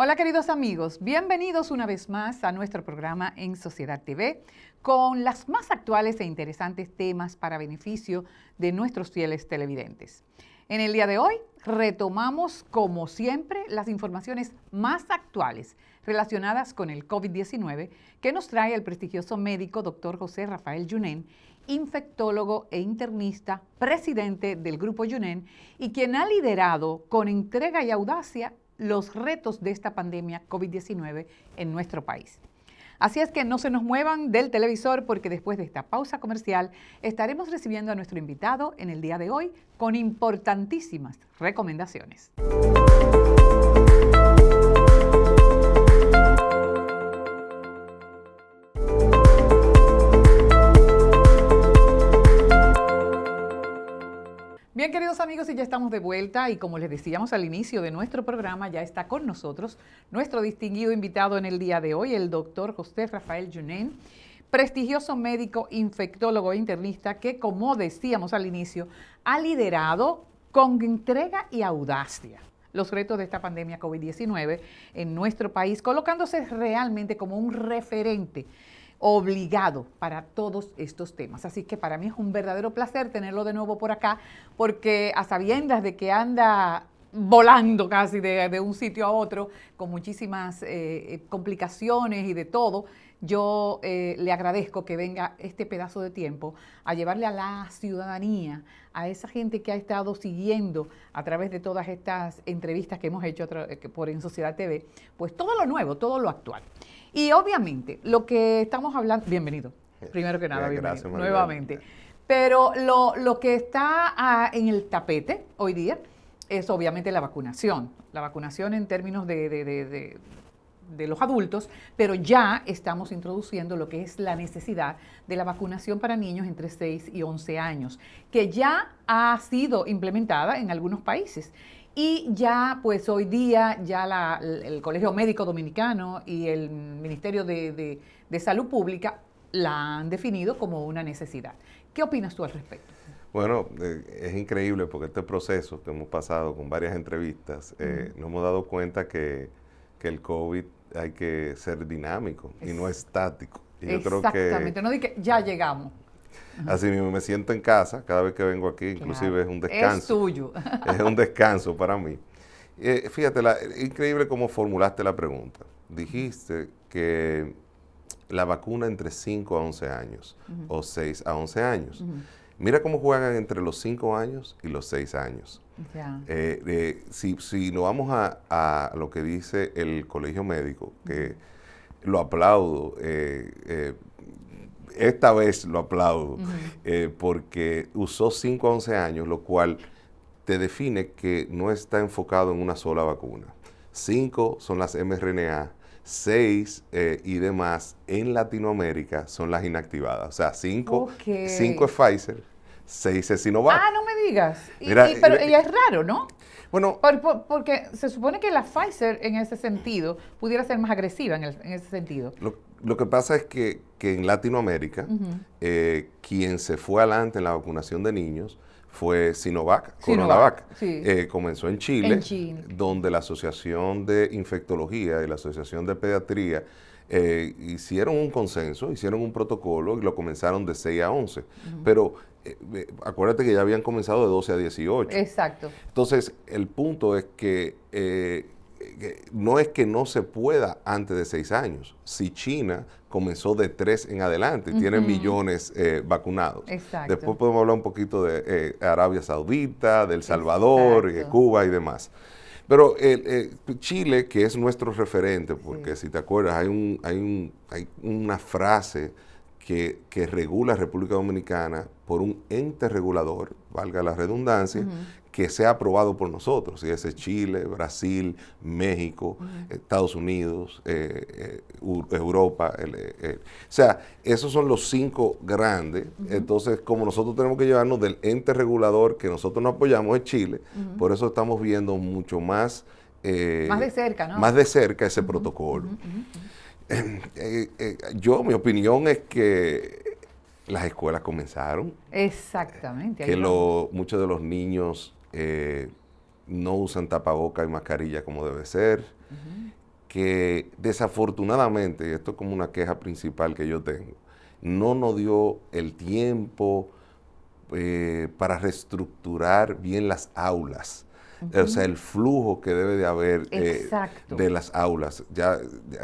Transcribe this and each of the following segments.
Hola queridos amigos, bienvenidos una vez más a nuestro programa en Sociedad TV con las más actuales e interesantes temas para beneficio de nuestros fieles televidentes. En el día de hoy retomamos, como siempre, las informaciones más actuales relacionadas con el COVID-19 que nos trae el prestigioso médico Dr. José Rafael Yunén, infectólogo e internista, presidente del Grupo Yunén y quien ha liderado con entrega y audacia los retos de esta pandemia COVID-19 en nuestro país. Así es que no se nos muevan del televisor porque después de esta pausa comercial estaremos recibiendo a nuestro invitado en el día de hoy con importantísimas recomendaciones. Bien, queridos amigos, y ya estamos de vuelta y como les decíamos al inicio de nuestro programa, ya está con nosotros nuestro distinguido invitado en el día de hoy, el doctor José Rafael Yunén, prestigioso médico, infectólogo e internista que, como decíamos al inicio, ha liderado con entrega y audacia los retos de esta pandemia COVID-19 en nuestro país, colocándose realmente como un referente obligado para todos estos temas. Así que para mí es un verdadero placer tenerlo de nuevo por acá, porque a sabiendas de que anda volando casi de un sitio a otro, con muchísimas complicaciones y de todo, yo le agradezco que venga este pedazo de tiempo a llevarle a la ciudadanía, a esa gente que ha estado siguiendo a través de todas estas entrevistas que hemos hecho por En Sociedad TV, pues todo lo nuevo, todo lo actual. Y obviamente, lo que estamos hablando, bienvenido, primero que nada, bienvenido, gracias, nuevamente. Pero lo que está en el tapete hoy día es obviamente la vacunación en términos de los adultos, pero ya estamos introduciendo lo que es la necesidad de la vacunación para niños entre 6 y 11 años, que ya ha sido implementada en algunos países. Y ya, pues hoy día, ya el Colegio Médico Dominicano y el Ministerio de Salud Pública la han definido como una necesidad. ¿Qué opinas tú al respecto? Bueno, es increíble porque este proceso que hemos pasado con varias entrevistas, nos hemos dado cuenta que el COVID hay que ser dinámico y no estático. Y yo exactamente, creo que, no di que ya llegamos. Así mismo me siento en casa cada vez que vengo aquí, inclusive claro, es un descanso. Es tuyo. Es un descanso para mí. Fíjate, increíble cómo formulaste la pregunta. Dijiste que la vacuna entre 5 a 11 años o 6 a 11 años. Mira cómo juegan entre los 5 años y los 6 años. Ya. Si nos vamos a lo que dice el Colegio Médico, que lo aplaudo, esta vez lo aplaudo, porque usó 5 a 11 años, lo cual te define que no está enfocado en una sola vacuna. 5 son las mRNA, 6 y demás en Latinoamérica son las inactivadas. O sea, 5 es Pfizer, 6 es Sinovac. Ah, no me digas. Mira, pero es raro, ¿no? Bueno, porque se supone que la Pfizer en ese sentido pudiera ser más agresiva en ese sentido. Lo que pasa es que en Latinoamérica, quien se fue adelante en la vacunación de niños fue Sinovac, Coronavac. Sí. Comenzó en Chile, donde la Asociación de Infectología y la Asociación de Pediatría hicieron un consenso, hicieron un protocolo y lo comenzaron de 6 a 11. Pero acuérdate que ya habían comenzado de 12 a 18. Exacto. Entonces, el punto es que no es que no se pueda antes de 6 años. Si China comenzó de 3 en adelante, tiene millones vacunados. Exacto. Después podemos hablar un poquito de Arabia Saudita, de El Salvador, Cuba y demás. Pero Chile, que es nuestro referente, porque si te acuerdas, hay una frase que regula República Dominicana por un ente regulador, valga la redundancia, que sea aprobado por nosotros, y ese es Chile, Brasil, México, Estados Unidos, Europa. O sea, esos son los 5 grandes. Entonces, como nosotros tenemos que llevarnos del ente regulador que nosotros nos apoyamos es Chile, por eso estamos viendo mucho más de cerca, ¿no? Más de cerca ese protocolo. Mi opinión es que las escuelas comenzaron. Exactamente. Que muchos de los niños no usan tapaboca y mascarilla como debe ser. que desafortunadamente, y esto es como una queja principal que yo tengo, no nos dio el tiempo para reestructurar bien las aulas. O sea, el flujo que debe de haber de las aulas. Ya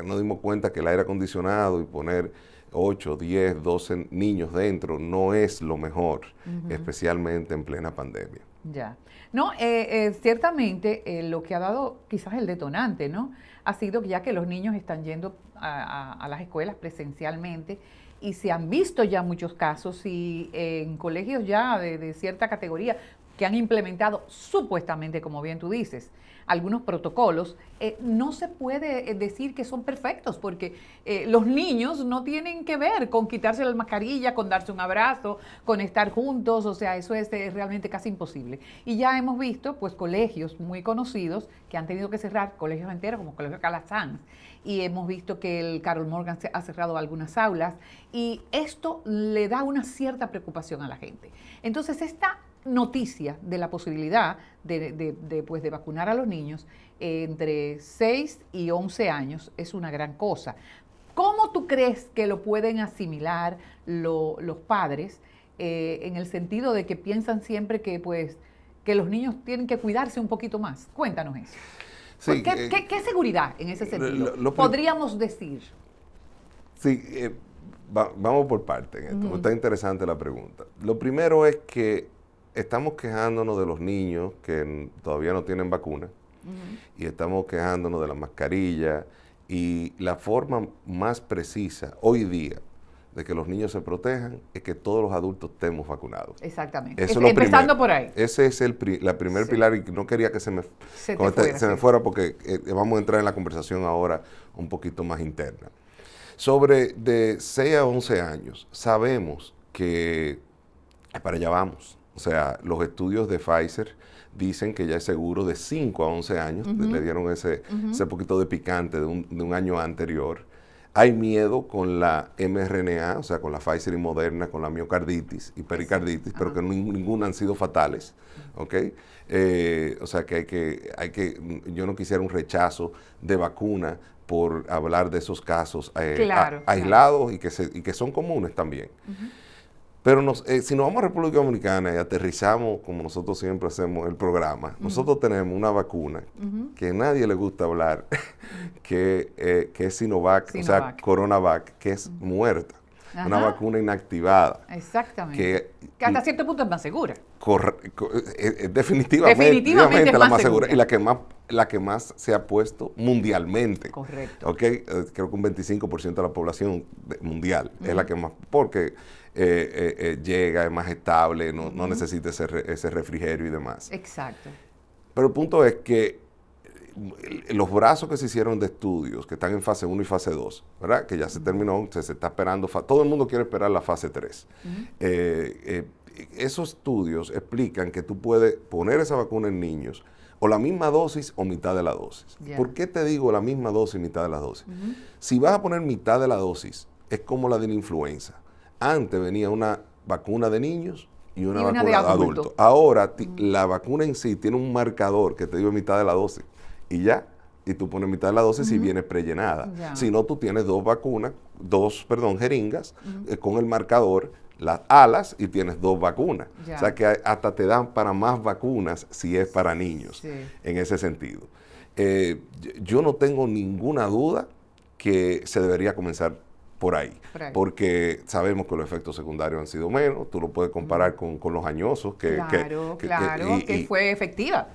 nos dimos cuenta que el aire acondicionado y poner 8, 10, 12 niños dentro no es lo mejor, especialmente en plena pandemia. Ya. No, ciertamente lo que ha dado quizás el detonante, ¿no? Ha sido ya que los niños están yendo a las escuelas presencialmente y se han visto ya muchos casos y en colegios ya de cierta categoría que han implementado supuestamente, como bien tú dices, algunos protocolos, no se puede decir que son perfectos, porque los niños no tienen que ver con quitarse la mascarilla, con darse un abrazo, con estar juntos, o sea, eso es realmente casi imposible. Y ya hemos visto, pues, colegios muy conocidos que han tenido que cerrar, colegios enteros, como el Colegio Calasanz, y hemos visto que el Carol Morgan ha cerrado algunas aulas, y esto le da una cierta preocupación a la gente. Entonces, esta noticia de la posibilidad de vacunar a los niños entre 6 y 11 años es una gran cosa. ¿Cómo tú crees que lo pueden asimilar los padres en el sentido de que piensan siempre que los niños tienen que cuidarse un poquito más? Cuéntanos eso. Sí, ¿Qué seguridad en ese sentido podríamos decir? Sí, vamos por partes en esto. Está interesante la pregunta. Lo primero es que estamos quejándonos de los niños que todavía no tienen vacuna y estamos quejándonos de la mascarilla, y la forma más precisa hoy día de que los niños se protejan es que todos los adultos estemos vacunados. Exactamente. Eso es empezando por ahí. Ese es la primer pilar, y no quería que se me fuera porque vamos a entrar en la conversación ahora un poquito más interna. Sobre de 6 a 11 años, sabemos que para allá vamos. O sea, los estudios de Pfizer dicen que ya es seguro de 5 a 11 años. Le dieron ese poquito de picante de un año anterior. Hay miedo con la mRNA, o sea, con la Pfizer y Moderna, con la miocarditis y pericarditis, pero que ninguna han sido fatales, ¿ok? O sea, que yo no quisiera un rechazo de vacuna por hablar de esos casos aislados y que son comunes también. Pero si nos vamos a República Dominicana y aterrizamos, como nosotros siempre hacemos el programa, nosotros tenemos una vacuna que a nadie le gusta hablar, que es Sinovac, o sea, Coronavac, que es muerta. Una vacuna inactivada. Exactamente. Que hasta cierto punto es más segura. Definitivamente la más segura y la que más se ha puesto mundialmente. Correcto. ¿Okay? Creo que un 25% de la población mundial es la que más, porque llega, es más estable, no necesita ese refrigerio y demás. Exacto. Pero el punto es que los brazos que se hicieron de estudios, que están en fase 1 y fase 2, ¿verdad? Que ya se terminó, se está esperando, todo el mundo quiere esperar la fase 3. Esos estudios explican que tú puedes poner esa vacuna en niños o la misma dosis o mitad de la dosis. ¿Por qué te digo la misma dosis y mitad de la dosis? Si vas a poner mitad de la dosis, es como la de la influenza. Antes venía una vacuna de niños y una vacuna de adultos. Ahora la vacuna en sí tiene un marcador que te digo mitad de la dosis. Y ya, y tú pones mitad de la dosis y viene prellenada. Si no, tú tienes dos jeringas con el marcador, las alas, y tienes 2 vacunas. O sea que hasta te dan para más vacunas si es para niños, en ese sentido. Yo no tengo ninguna duda que se debería comenzar por ahí, porque sabemos que los efectos secundarios han sido menos. Tú lo puedes comparar con los añosos. Que fue efectiva.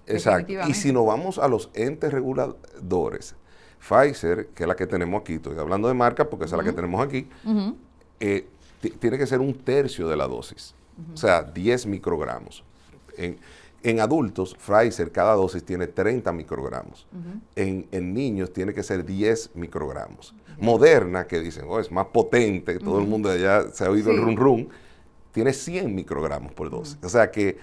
Exacto. Y si nos vamos a los entes reguladores, Pfizer, que es la que tenemos aquí, estoy hablando de marca porque esa es la que tenemos aquí, tiene que ser 1/3 de la dosis, o sea, 10 microgramos. En adultos, Pfizer, cada dosis tiene 30 microgramos. En niños tiene que ser 10 microgramos. Moderna, que dicen, es más potente, todo el mundo allá se ha oído el rum rum, tiene 100 microgramos por dosis. O sea que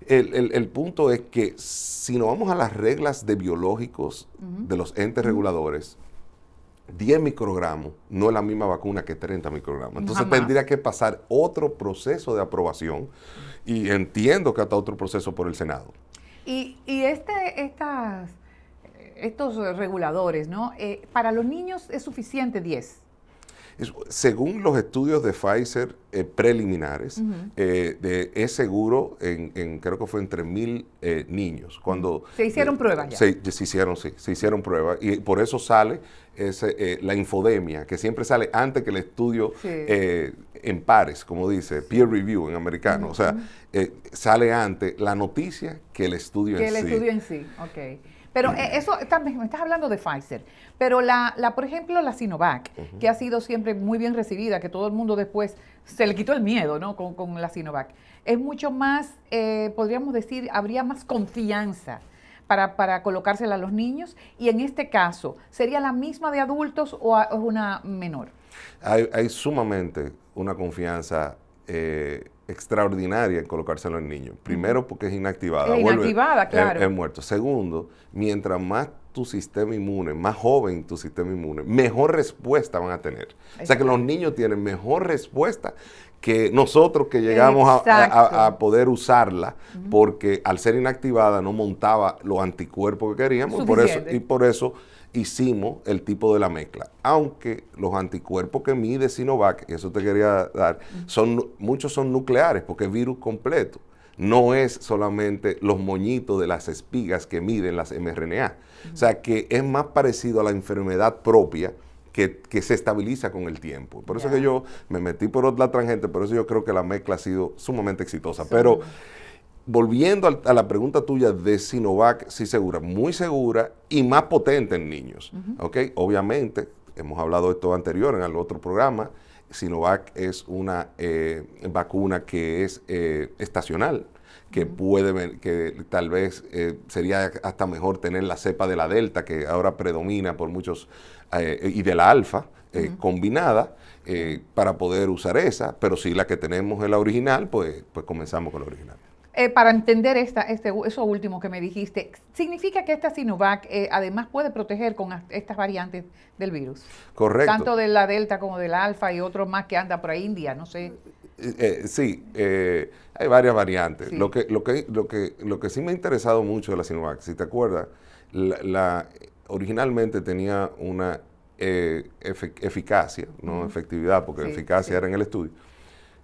el punto es que si nos vamos a las reglas de biológicos de los entes reguladores, 10 microgramos no es la misma vacuna que 30 microgramos. Entonces tendría que pasar otro proceso de aprobación y entiendo que hasta otro proceso por el Senado. Y estos reguladores, ¿no? Para los niños es suficiente 10. Según los estudios de Pfizer preliminares, es seguro creo que fue en 3,000 niños. Cuando se hicieron pruebas ya. Se hicieron pruebas y por eso sale la infodemia, que siempre sale antes que el estudio en pares, como dice, peer review en americano. O sea, sale antes la noticia que el estudio en sí. Que el estudio en sí, ok. Pero eso, también me estás hablando de Pfizer, pero por ejemplo, la Sinovac, que ha sido siempre muy bien recibida, que todo el mundo después se le quitó el miedo, ¿no? Con la Sinovac. Es mucho más, podríamos decir, habría más confianza para colocársela a los niños, y en este caso, ¿sería la misma de adultos o es una menor? Hay sumamente una confianza extraordinaria en colocárselo en niños. Primero, porque es inactivada. Es inactivada, claro. Es muerto. Segundo, mientras más tu sistema inmune, más joven tu sistema inmune, mejor respuesta van a tener. Exacto. O sea que los niños tienen mejor respuesta que nosotros que llegamos a poder usarla, porque al ser inactivada no montaba los anticuerpos que queríamos, y por eso hicimos el tipo de la mezcla. Aunque los anticuerpos que mide Sinovac, y eso te quería dar, muchos son nucleares, porque es virus completo. No es solamente los moñitos de las espigas que miden las mRNA. O sea que es más parecido a la enfermedad propia que se estabiliza con el tiempo. Por eso que yo me metí por otra tangente, por eso yo creo que la mezcla ha sido sumamente exitosa. Pero volviendo a la pregunta tuya de Sinovac, sí segura, muy segura y más potente en niños. ¿Okay? Obviamente, hemos hablado de esto anterior en el otro programa, Sinovac es una vacuna que es estacional, que que tal vez sería hasta mejor tener la cepa de la Delta, que ahora predomina por muchos, y de la Alfa, combinada, para poder usar pero si la que tenemos es la original, pues comenzamos con la original. Para entender eso último que me dijiste, ¿significa que esta Sinovac además puede proteger con estas variantes del virus? Correcto. Tanto de la Delta como de la Alfa y otros más que anda por ahí, India, no sé. Sí, hay varias variantes. Sí. Lo que sí me ha interesado mucho de la Sinovac, si te acuerdas, originalmente tenía una eficacia, no efectividad, porque eficacia era en el estudio,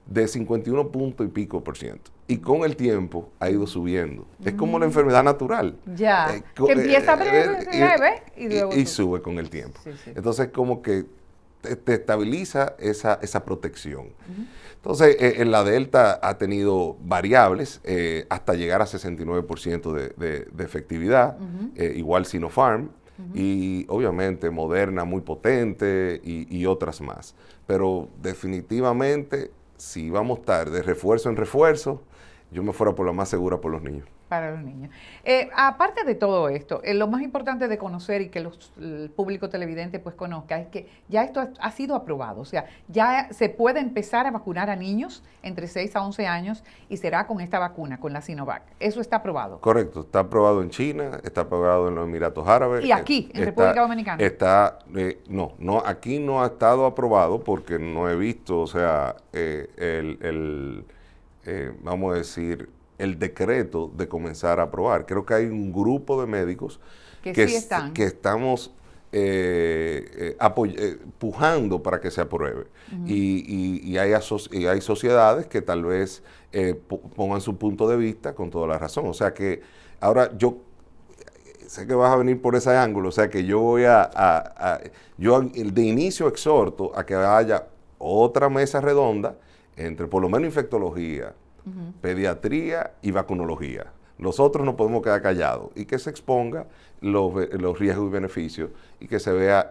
de 51 puntos y pico %. Y con el tiempo ha ido subiendo. Es como la enfermedad natural. Ya, que empieza breve y sube con el tiempo. Entonces, como que te estabiliza esa protección. Entonces, en la Delta ha tenido variables hasta llegar a 69% de efectividad, igual Sinopharm, y obviamente Moderna muy potente y otras más. Pero definitivamente, si vamos a estar de refuerzo en refuerzo, yo me fuera por la más segura por los niños. Para los niños. Aparte de todo esto, lo más importante de conocer y que el público televidente pues conozca es que ya esto ha sido aprobado. O sea, ya se puede empezar a vacunar a niños entre 6 a 11 años y será con esta vacuna, con la Sinovac. Eso está aprobado. Correcto. Está aprobado en China, está aprobado en los Emiratos Árabes. ¿Y aquí, en República Dominicana? No, aquí no ha estado aprobado porque no he visto, o sea, vamos a decir, el decreto de comenzar a aprobar. Creo que hay un grupo de médicos que estamos pujando para que se apruebe. Y hay sociedades que tal vez pongan su punto de vista con toda la razón. O sea que ahora yo sé que vas a venir por ese ángulo, o sea que yo voy yo de inicio exhorto a que haya otra mesa redonda entre por lo menos infectología, pediatría y vacunología. Nosotros no podemos quedar callados y que se exponga los riesgos y beneficios y que se vea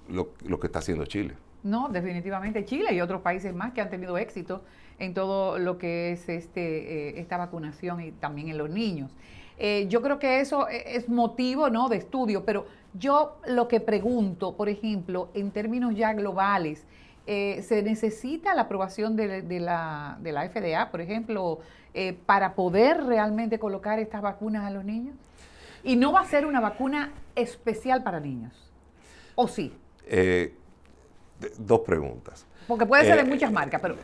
lo que está haciendo Chile. No, definitivamente Chile y otros países más que han tenido éxito en todo lo que es esta vacunación y también en los niños. Yo creo que eso es motivo, ¿no?, de estudio, pero yo lo que pregunto, por ejemplo, en términos ya globales, ¿se necesita la aprobación de la FDA, por ejemplo, para poder realmente colocar estas vacunas a los niños? ¿Y no va a ser una vacuna especial para niños? ¿O sí? Dos preguntas. Porque puede ser de muchas marcas, pero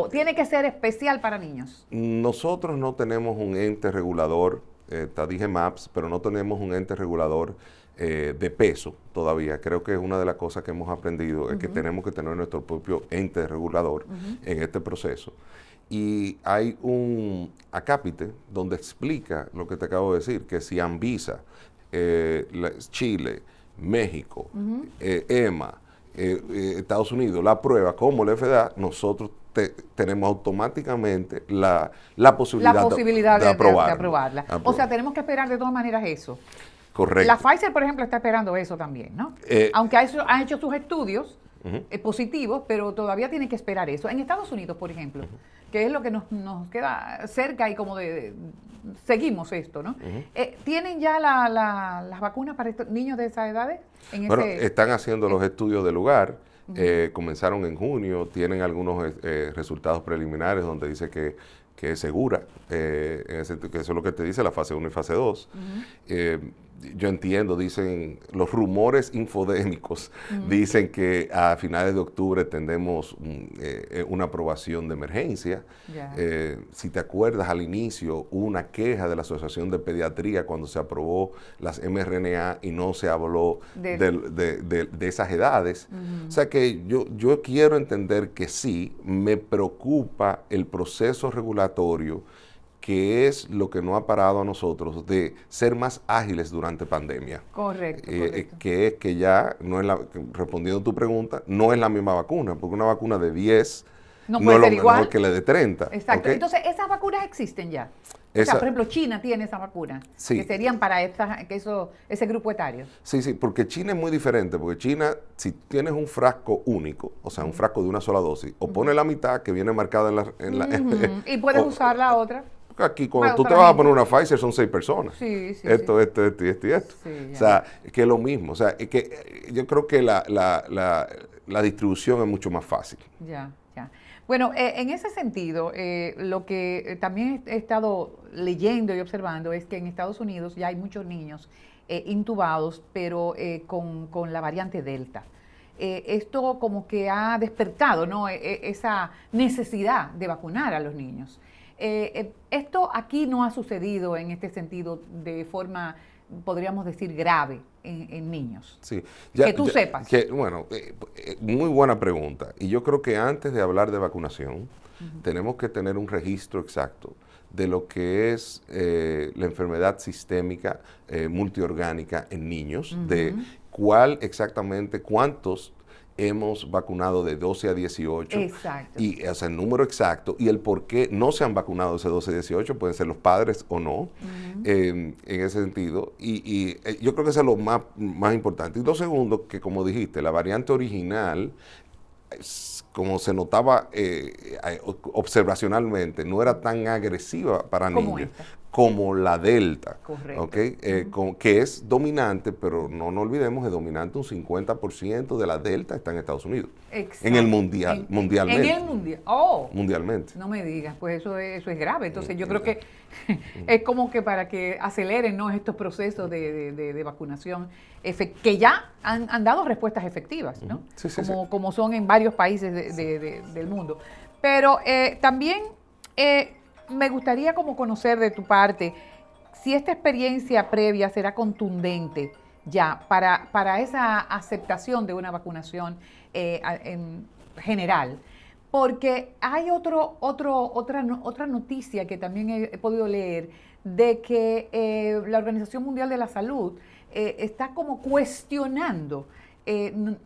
tiene que ser especial para niños. Nosotros no tenemos un ente regulador está DGMAPS, pero no tenemos un ente regulador de peso todavía. Creo que es una de las cosas que hemos aprendido, es que tenemos que tener nuestro propio ente regulador en este proceso. Y hay un acápite donde explica lo que te acabo de decir, que si Anvisa, Chile, México, EMA, Estados Unidos la aprueba como la FDA, nosotros tenemos automáticamente la posibilidad, de aprobarla. O sea, tenemos que esperar de todas maneras eso. Correcto. La Pfizer, por ejemplo, está esperando eso también, ¿no? Aunque ha hecho sus estudios positivos, pero todavía tiene que esperar eso. En Estados Unidos, por ejemplo, que es lo que nos queda cerca y como seguimos esto, ¿no? ¿Tienen ya las vacunas para estos niños de esas edades? Bueno, están haciendo los estudios de lugar, comenzaron en junio, tienen algunos resultados preliminares donde dice que es segura, que eso es lo que te dice la fase 1 y fase 2. Yo entiendo, dicen, los rumores infodémicos dicen que a finales de octubre tendremos una aprobación de emergencia. Si te acuerdas, al inicio hubo una queja de la Asociación de Pediatría cuando se aprobó las mRNA y no se habló de esas edades. O sea que yo quiero entender que sí, me preocupa el proceso regulatorio, que es lo que nos ha parado a nosotros de ser más ágiles durante pandemia. Correcto. Que es que ya, respondiendo a tu pregunta, no es la misma vacuna, porque una vacuna de 10 no es lo mejor que la de 30. Exacto. ¿Okay? Entonces, ¿esas vacunas existen ya? O sea, por ejemplo, China tiene esa vacuna, que serían para ese grupo etario. Sí, porque China es muy diferente, porque China, si tienes un frasco único, o sea, un frasco de una sola dosis, o pone la mitad que viene marcada en la y puedes usar la otra. Aquí, cuando tú te vas a poner una Pfizer, son 6 personas. Sí. Esto y esto. O sea, que es lo mismo. O sea, que yo creo que la distribución es mucho más fácil. Ya. Bueno, en ese sentido, lo que también he estado leyendo y observando es que en Estados Unidos ya hay muchos niños intubados, pero con la variante Delta. Esto como que ha despertado, ¿no? Esa necesidad de vacunar a los niños. Esto aquí no ha sucedido en este sentido de forma, podríamos decir, grave en niños. Sí. Que tú sepas. Bueno, muy buena pregunta. Y yo creo que antes de hablar de vacunación, tenemos que tener un registro exacto de lo que es la enfermedad sistémica multiorgánica en niños, de cuántos hemos vacunado de 12 a 18. Exacto. Y, o sea, el número exacto y el por qué no se han vacunado ese 12 a 18, pueden ser los padres o no, en ese sentido. Y yo creo que eso es lo más importante. Y lo segundo, que como dijiste, la variante original, como se notaba observacionalmente, no era tan agresiva para niños como la Delta. Correcto. ¿Okay? Que es dominante, pero no olvidemos, es dominante un 50% de la Delta está en Estados Unidos. Exacto. En el mundialmente. En el mundial. Oh. Mundialmente. No me digas, pues eso es grave. Entonces yo creo que es como que para que aceleren, ¿no?, estos procesos de vacunación, que ya han dado respuestas efectivas, ¿no? Sí, como son en varios países del mundo. Pero también me gustaría como conocer de tu parte si esta experiencia previa será contundente ya para esa aceptación de una vacunación en general. Porque hay otra noticia que también he podido leer de que la Organización Mundial de la Salud está como cuestionando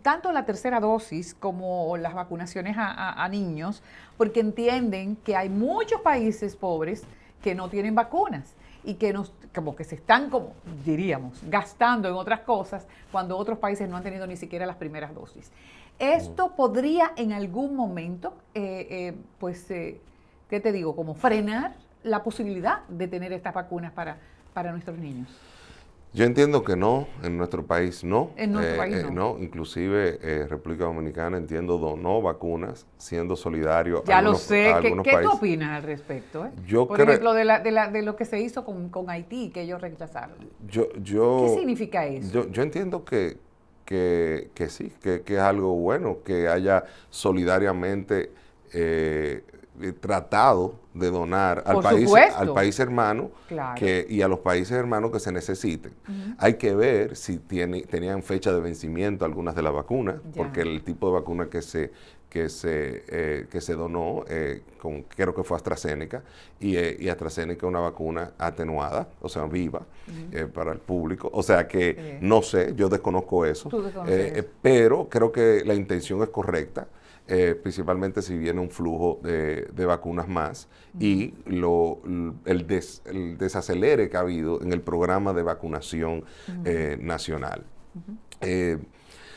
tanto la tercera dosis como las vacunaciones a niños, porque entienden que hay muchos países pobres que no tienen vacunas y que como que se están, como diríamos, gastando en otras cosas cuando otros países no han tenido ni siquiera las primeras dosis. Esto podría en algún momento, ¿qué te digo? Como frenar la posibilidad de tener estas vacunas para nuestros niños. Yo entiendo que no, en nuestro país no. En nuestro país no. Inclusive República Dominicana, entiendo, donó vacunas, siendo solidario ya a lo sé. algunos ¿Qué países. tú opinas al respecto? Por ejemplo, de lo que se hizo con Haití, que ellos rechazaron. ¿Qué significa eso? Yo entiendo que sí, que es algo bueno, que haya solidariamente tratado de donar al país hermano y a los países hermanos que se necesiten. Hay que ver si tenían fecha de vencimiento algunas de las vacunas, porque el tipo de vacuna que se donó, creo que fue AstraZeneca, y AstraZeneca es una vacuna atenuada, o sea, viva, para el público. O sea que no sé, yo desconozco eso, pero creo que la intención es correcta. Principalmente si viene un flujo de vacunas más y el desacelere que ha habido en el programa de vacunación nacional.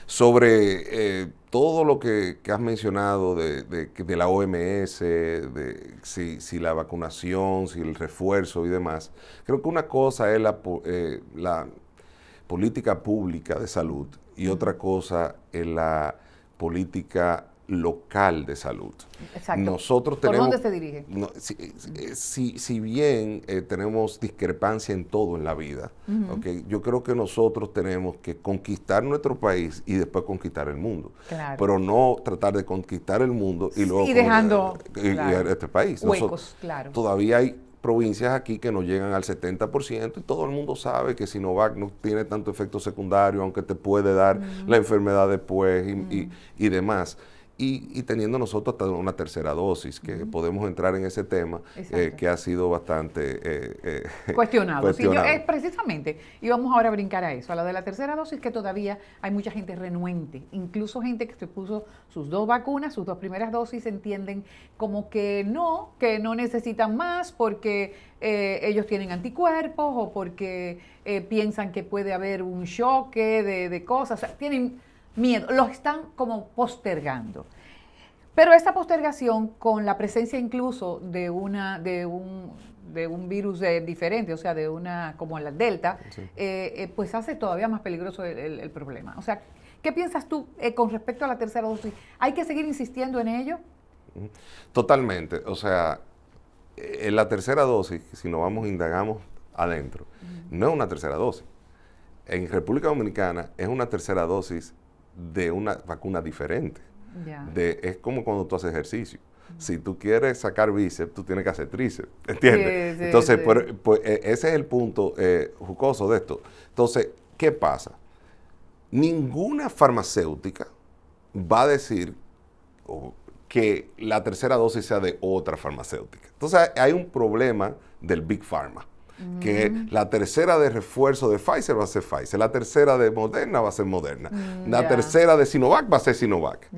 Sobre todo lo que has mencionado de la OMS, de si la vacunación, si el refuerzo y demás, creo que una cosa es la política pública de salud y otra cosa es la política local de salud. Exacto. Nosotros tenemos, ¿por dónde se dirige? Si bien tenemos discrepancia en todo en la vida, ¿okay? Yo creo que nosotros tenemos que conquistar nuestro país y después conquistar el mundo. Claro. Pero no tratar de conquistar el mundo y luego dejando este país. Huecos, claro. Todavía hay provincias aquí que no llegan al 70% y todo el mundo sabe que Sinovac no tiene tanto efecto secundario, aunque te puede dar la enfermedad después y demás. Y teniendo nosotros hasta una tercera dosis, que podemos entrar en ese tema, que ha sido bastante cuestionado. Sí, precisamente, y vamos ahora a brincar a eso, a la de la tercera dosis, que todavía hay mucha gente renuente, incluso gente que se puso sus 2 vacunas, sus 2 primeras dosis, entienden como que no necesitan más porque ellos tienen anticuerpos o porque piensan que puede haber un choque de cosas, o sea, tienen miedo, los están como postergando. Pero esta postergación, con la presencia incluso de un virus diferente, o sea, de una como la Delta, pues hace todavía más peligroso el problema. O sea, ¿qué piensas tú con respecto a la tercera dosis? ¿Hay que seguir insistiendo en ello? Totalmente. O sea, en la tercera dosis, si nos indagamos adentro, no es una tercera dosis. En República Dominicana es una tercera dosis de una vacuna diferente. Es como cuando tú haces ejercicio. Si tú quieres sacar bíceps, tú tienes que hacer tríceps, ¿entiendes? Entonces, pues, ese es el punto jocoso de esto. Entonces, ¿qué pasa? Ninguna farmacéutica va a decir que la tercera dosis sea de otra farmacéutica. Entonces, hay un problema del Big Pharma. Que la tercera de refuerzo de Pfizer va a ser Pfizer, la tercera de Moderna va a ser Moderna, la tercera de Sinovac va a ser Sinovac.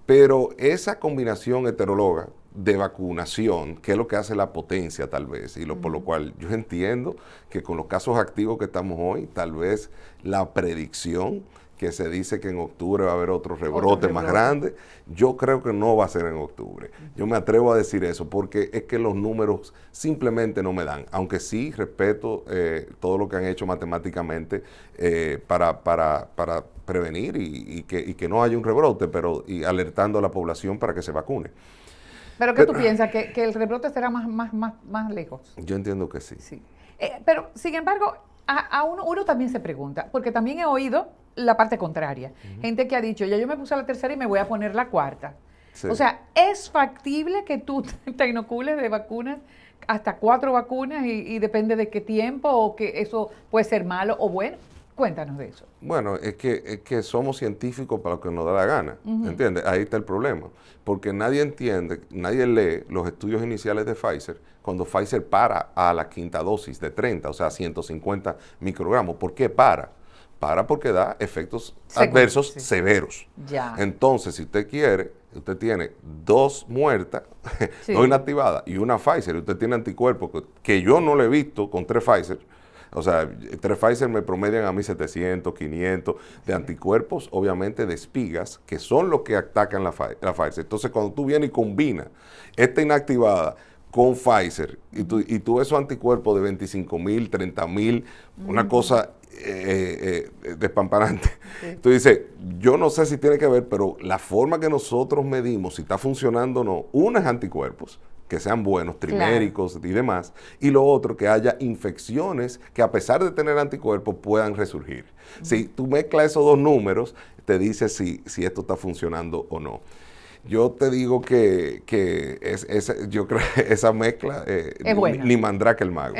Pero esa combinación heteróloga de vacunación, que es lo que hace la potencia tal vez, y por lo cual yo entiendo que con los casos activos que estamos hoy, tal vez la predicción que se dice que en octubre va a haber otro rebrote más grande, yo creo que no va a ser en octubre. Yo me atrevo a decir eso porque es que los números simplemente no me dan, aunque sí respeto todo lo que han hecho matemáticamente para prevenir y que no haya un rebrote, y alertando a la población para que se vacune. ¿Pero qué tú piensas? ¿Que el rebrote será más lejos? Yo entiendo que sí. Pero, sin embargo, a uno también se pregunta, porque también he oído la parte contraria. Gente que ha dicho, ya yo me puse la tercera y me voy a poner la cuarta. Sí. O sea, ¿es factible que tú te inocules de vacunas hasta 4 vacunas y depende de qué tiempo o que eso puede ser malo o bueno? Cuéntanos de eso. Bueno, es que somos científicos para lo que nos da la gana, ¿entiendes? Ahí está el problema, porque nadie entiende, nadie lee los estudios iniciales de Pfizer cuando Pfizer para a la quinta dosis de 30, o sea, 150 microgramos. ¿Por qué para? Para porque da efectos adversos severos. Entonces, si usted quiere, usted tiene 2 muertas, 2 inactivadas y una Pfizer, y usted tiene anticuerpos que yo no le he visto con 3 Pfizer. O sea, 3 Pfizer me promedian a mí 700, 500 de anticuerpos, obviamente de espigas, que son los que atacan la Pfizer. Entonces, cuando tú vienes y combinas esta inactivada con Pfizer y tú ves esos anticuerpos de 25,000, 30,000, una cosa despampanante. Tú dices, yo no sé si tiene que ver, pero la forma que nosotros medimos si está funcionando o no, uno es anticuerpos, que sean buenos, triméricos y demás, y lo otro, que haya infecciones que a pesar de tener anticuerpos puedan resurgir. Si tú mezclas esos 2 números, te dice si esto está funcionando o no. yo te digo que yo creo que esa mezcla es buena. ni Mandrake el mago.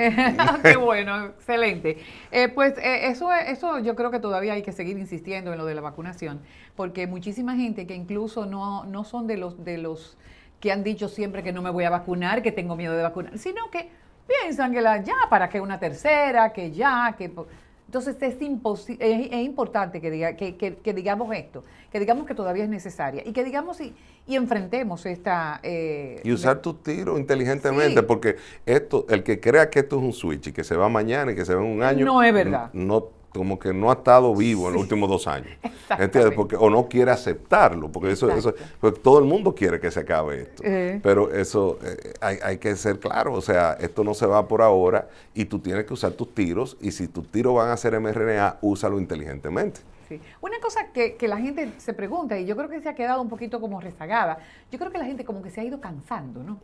Qué bueno, excelente. Eso yo creo que todavía hay que seguir insistiendo en lo de la vacunación, porque muchísima gente que incluso no son de los que han dicho siempre que no me voy a vacunar, que tengo miedo de vacunar, sino que piensan que para que una tercera, que ya, que... Entonces es importante que digamos esto, que digamos que todavía es necesaria y que digamos y enfrentemos esta... y usar tus tiros inteligentemente, sí. Porque el que crea que esto es un switch y que se va mañana y que se va en un año... No es verdad. Como que no ha estado vivo en los últimos 2 años. ¿Entiendes? O no quiere aceptarlo, porque porque todo el mundo quiere que se acabe esto. Pero eso hay que ser claro, o sea, esto no se va por ahora y tú tienes que usar tus tiros y si tus tiros van a ser mRNA, úsalo inteligentemente. Sí. Una cosa que la gente se pregunta, y yo creo que se ha quedado un poquito como rezagada, yo creo que la gente como que se ha ido cansando, ¿no?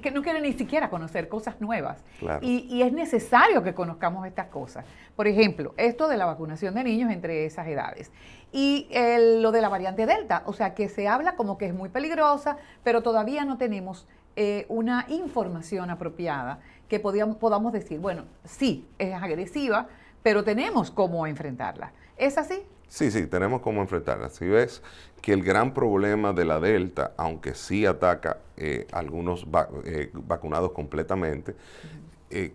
Que no quiere ni siquiera conocer cosas nuevas. Claro. Y es necesario que conozcamos estas cosas. Por ejemplo, esto de la vacunación de niños entre esas edades. Y lo de la variante Delta, o sea, que se habla como que es muy peligrosa, pero todavía no tenemos una información apropiada que podamos decir, bueno, sí, es agresiva, pero tenemos cómo enfrentarla. ¿Es así? Sí, tenemos cómo enfrentarla. Si ves que el gran problema de la Delta, aunque sí ataca a algunos vacunados completamente,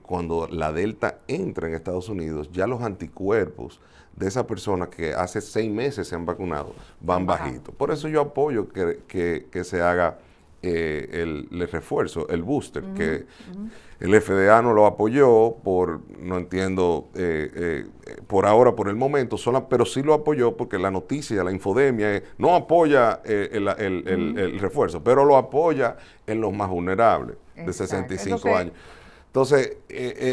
cuando la Delta entra en Estados Unidos, ya los anticuerpos de esas personas que hace 6 meses se han vacunado van bajitos. Por eso yo apoyo que se haga el refuerzo, el booster, que el FDA no lo apoyó no entiendo, por ahora, por el momento, pero sí lo apoyó porque la noticia, la infodemia, no apoya el refuerzo, pero lo apoya en los más vulnerables, de 65 años. Entonces,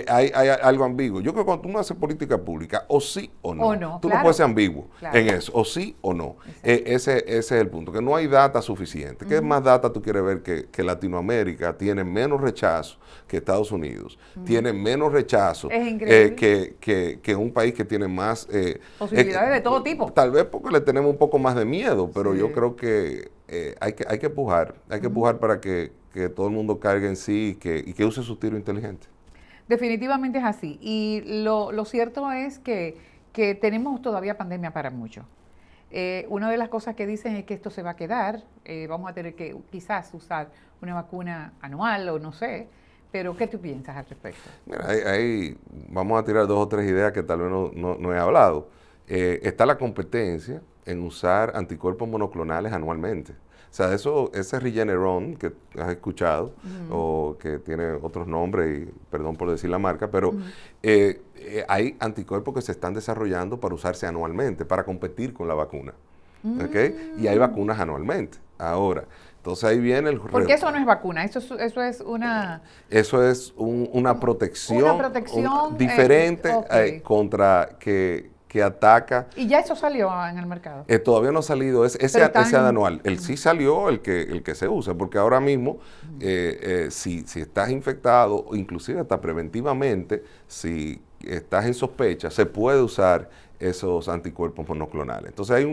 hay algo ambiguo. Yo creo que cuando uno hace política pública, o sí o no. Tú no puedes ser ambiguo en eso, o sí o no. Ese es el punto, que no hay data suficiente. ¿Qué más data tú quieres ver que Latinoamérica tiene menos rechazo que Estados Unidos? Tiene menos rechazo que un país que tiene más... posibilidades de todo tipo. Tal vez porque le tenemos un poco más de miedo, pero yo creo que hay que empujar. Hay que empujar para que todo el mundo cargue en sí y que use su tiro inteligente. Definitivamente es así. Y lo cierto es que tenemos todavía pandemia para mucho. Una de las cosas que dicen es que esto se va a quedar. Vamos a tener que quizás usar una vacuna anual o no sé. Pero, ¿qué tú piensas al respecto? Mira, ahí vamos a tirar 2 o 3 ideas que tal vez no he hablado. Está la competencia en usar anticuerpos monoclonales anualmente. O sea, ese Regeneron que has escuchado, o que tiene otros nombres, y perdón por decir la marca, pero hay anticuerpos que se están desarrollando para usarse anualmente, para competir con la vacuna. ¿Okay? Y hay vacunas anualmente. Ahora, entonces ahí viene el... Porque eso no es vacuna, eso es una... Eso es una protección, diferente contra que ataca. ¿Y ya eso salió en el mercado? Todavía no ha salido ese anual. El sí salió el que se usa, porque ahora mismo, si estás infectado, inclusive hasta preventivamente, si estás en sospecha, se puede usar esos anticuerpos monoclonales. Entonces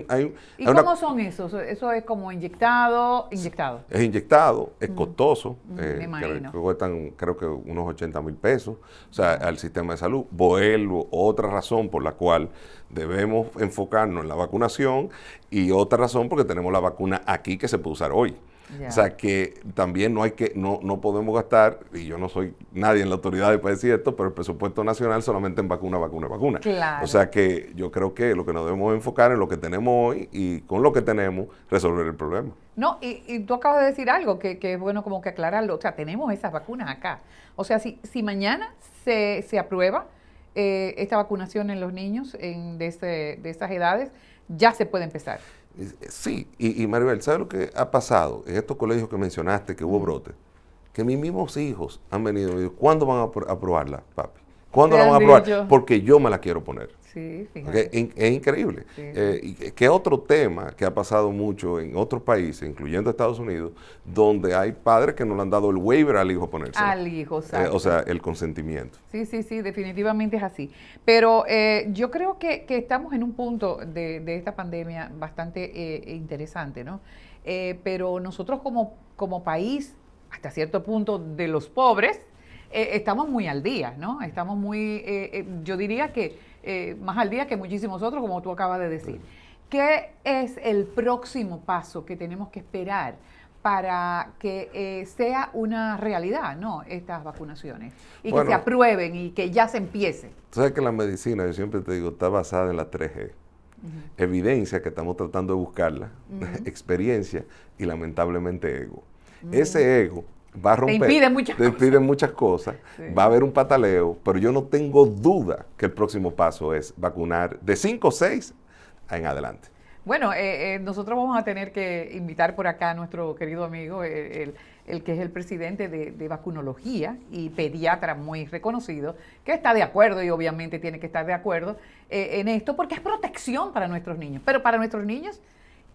¿Y cómo son esos? ¿Eso es como inyectado? Es inyectado, es costoso. Me imagino. Que cuestan, creo que unos 80,000 pesos, o sea, al sistema de salud. Vuelvo, otra razón por la cual debemos enfocarnos en la vacunación y otra razón porque tenemos la vacuna aquí que se puede usar hoy. O sea que también no podemos gastar, y yo no soy nadie en la autoridad para decir esto, pero el presupuesto nacional solamente en vacuna. Claro. O sea que yo creo que lo que nos debemos enfocar en lo que tenemos hoy y con lo que tenemos resolver el problema. No, y tú acabas de decir algo que es bueno como que aclararlo. O sea, tenemos esas vacunas acá. O sea, si mañana se aprueba esta vacunación en los niños de esas edades, ya se puede empezar. Sí, y Maribel, ¿sabes lo que ha pasado en estos colegios que mencionaste, que hubo brotes? Que mis mismos hijos han venido y me dicen, ¿cuándo van a aprobarla, papi? ¿Cuándo la van a aprobar? Porque yo me la quiero poner. Sí, ¿Okay? fíjate. Es increíble. Sí. Y que otro tema que ha pasado mucho en otros países, incluyendo Estados Unidos, donde hay padres que no le han dado el waiver al hijo ponérselo. Al hijo, exacto. O sea, el consentimiento. Sí, sí, sí, definitivamente es así. Pero yo creo que estamos en un punto de esta pandemia bastante interesante, ¿no? Pero nosotros como país, hasta cierto punto de los pobres, estamos muy al día, ¿no? Estamos muy, yo diría que más al día que muchísimos otros, como tú acabas de decir. ¿Qué es el próximo paso que tenemos que esperar para que sea una realidad, ¿no? Estas vacunaciones y que se aprueben y que ya se empiece? Tú sabes que la medicina, yo siempre te digo, está basada en la 3G. Evidencia, que estamos tratando de buscarla, experiencia y lamentablemente ego. Ese ego va a romper, te impide muchas cosas, sí. Va a haber un pataleo, pero yo no tengo duda que el próximo paso es vacunar de 5 o 6 en adelante. Bueno, nosotros vamos a tener que invitar por acá a nuestro querido amigo, el que es el presidente de vacunología y pediatra muy reconocido, que está de acuerdo y obviamente tiene que estar de acuerdo en esto, porque es protección para nuestros niños, pero para nuestros niños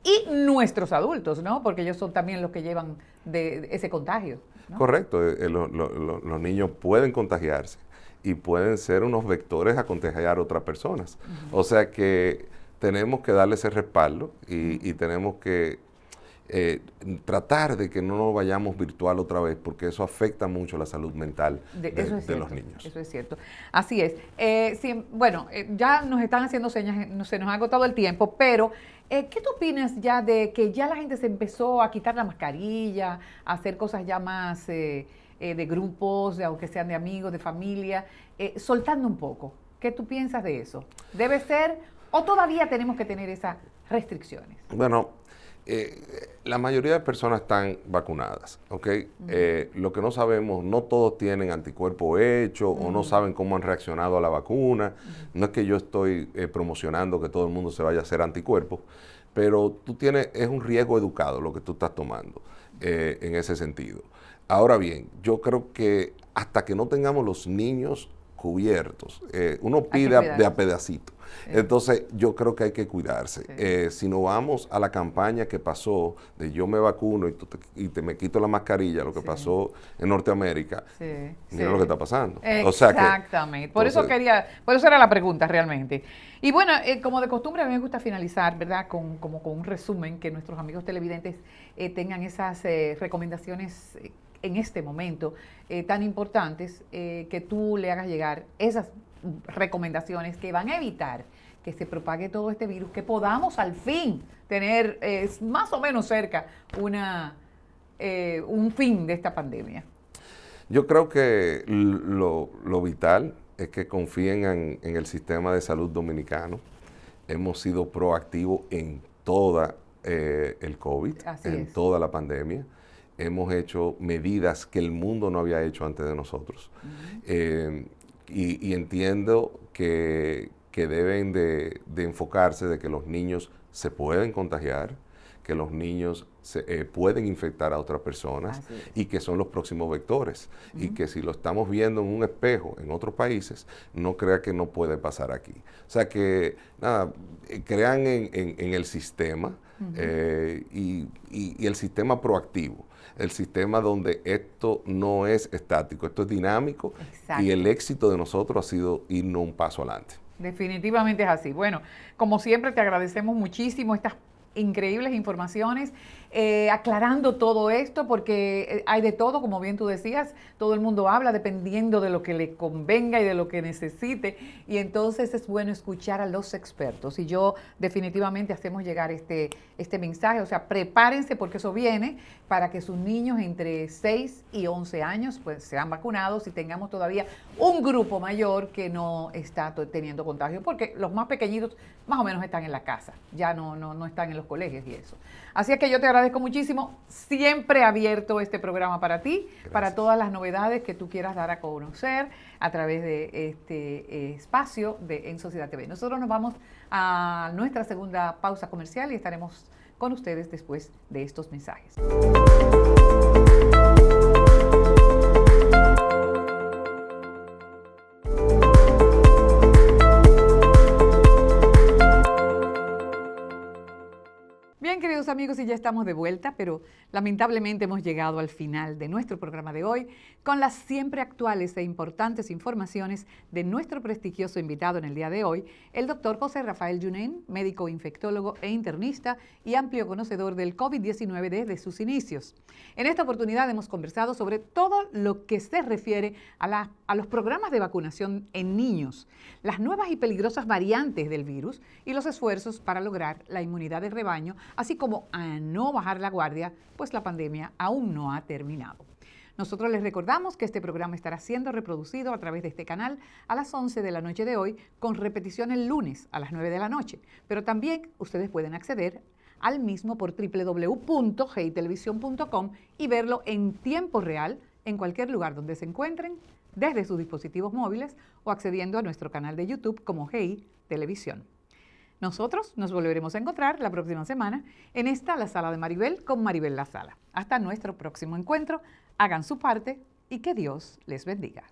y nuestros adultos, ¿no? Porque ellos son también los que llevan de ese contagio, ¿no? Correcto, los niños pueden contagiarse y pueden ser unos vectores a contagiar a otras personas. O sea que tenemos que darle ese respaldo y tenemos que tratar de que no nos vayamos virtual otra vez, porque eso afecta mucho la salud mental de los niños. Eso es cierto. Así es. Ya nos están haciendo señas, se nos ha agotado el tiempo, pero ¿qué tú opinas ya de que ya la gente se empezó a quitar la mascarilla, a hacer cosas ya más de grupos, aunque sean de amigos, de familia, soltando un poco? ¿Qué tú piensas de eso? ¿Debe ser o todavía tenemos que tener esas restricciones? Bueno, la mayoría de personas están vacunadas, ¿ok? Lo que no sabemos, no todos tienen anticuerpos hechos o no saben cómo han reaccionado a la vacuna. No es que yo estoy promocionando que todo el mundo se vaya a hacer anticuerpos, pero es un riesgo educado lo que tú estás tomando en ese sentido. Ahora bien, yo creo que hasta que no tengamos los niños cubiertos, uno pide de a pedacito. Entonces, yo creo que hay que cuidarse. Si no vamos a la campaña que pasó de yo me vacuno y me quito la mascarilla, lo que pasó en Norteamérica, mira lo que está pasando. Exactamente. Por eso era la pregunta realmente. Y bueno, como de costumbre, a mí me gusta finalizar, ¿verdad? Con un resumen, que nuestros amigos televidentes tengan esas recomendaciones en este momento tan importantes, que tú le hagas llegar esas recomendaciones que van a evitar que se propague todo este virus, que podamos al fin tener más o menos cerca un fin de esta pandemia. Yo creo que lo vital es que confíen en el sistema de salud dominicano. Hemos sido proactivos en toda el COVID, toda la pandemia. Hemos hecho medidas que el mundo no había hecho antes de nosotros. Y entiendo que deben de enfocarse de que los niños se pueden contagiar, que los niños pueden infectar a otras personas y que son los próximos vectores. Y que si lo estamos viendo en un espejo en otros países, no crea que no puede pasar aquí. O sea que, nada, crean en el sistema y el sistema proactivo. El sistema donde esto no es estático, esto es dinámico. Exacto. Y el éxito de nosotros ha sido irnos un paso adelante. Definitivamente es así. Bueno, como siempre te agradecemos muchísimo estas increíbles informaciones, aclarando todo esto, porque hay de todo, como bien tú decías, todo el mundo habla dependiendo de lo que le convenga y de lo que necesite, y entonces es bueno escuchar a los expertos, y yo definitivamente hacemos llegar este mensaje, o sea, prepárense porque eso viene para que sus niños entre 6 y 11 años pues sean vacunados y tengamos todavía un grupo mayor que no está teniendo contagio, porque los más pequeñitos más o menos están en la casa, ya no están en los colegios y eso. Así es que yo te agradezco muchísimo, siempre abierto este programa para ti, gracias, para todas las novedades que tú quieras dar a conocer a través de este espacio de En Sociedad TV. Nosotros nos vamos a nuestra segunda pausa comercial y estaremos con ustedes después de estos mensajes. Queridos amigos, y ya estamos de vuelta, pero lamentablemente hemos llegado al final de nuestro programa de hoy con las siempre actuales e importantes informaciones de nuestro prestigioso invitado en el día de hoy, el doctor José Rafael Junén, médico infectólogo e internista y amplio conocedor del COVID-19 desde sus inicios. En esta oportunidad hemos conversado sobre todo lo que se refiere a los programas de vacunación en niños, las nuevas y peligrosas variantes del virus y los esfuerzos para lograr la inmunidad de rebaño, así como a no bajar la guardia, pues la pandemia aún no ha terminado. Nosotros les recordamos que este programa estará siendo reproducido a través de este canal a las 11 de la noche de hoy, con repetición el lunes a las 9 de la noche. Pero también ustedes pueden acceder al mismo por www.geitelevisión.com y verlo en tiempo real en cualquier lugar donde se encuentren, desde sus dispositivos móviles o accediendo a nuestro canal de YouTube como GI Televisión. Nosotros nos volveremos a encontrar la próxima semana en esta, la Sala de Maribel, con Maribel La Sala. Hasta nuestro próximo encuentro, hagan su parte y que Dios les bendiga.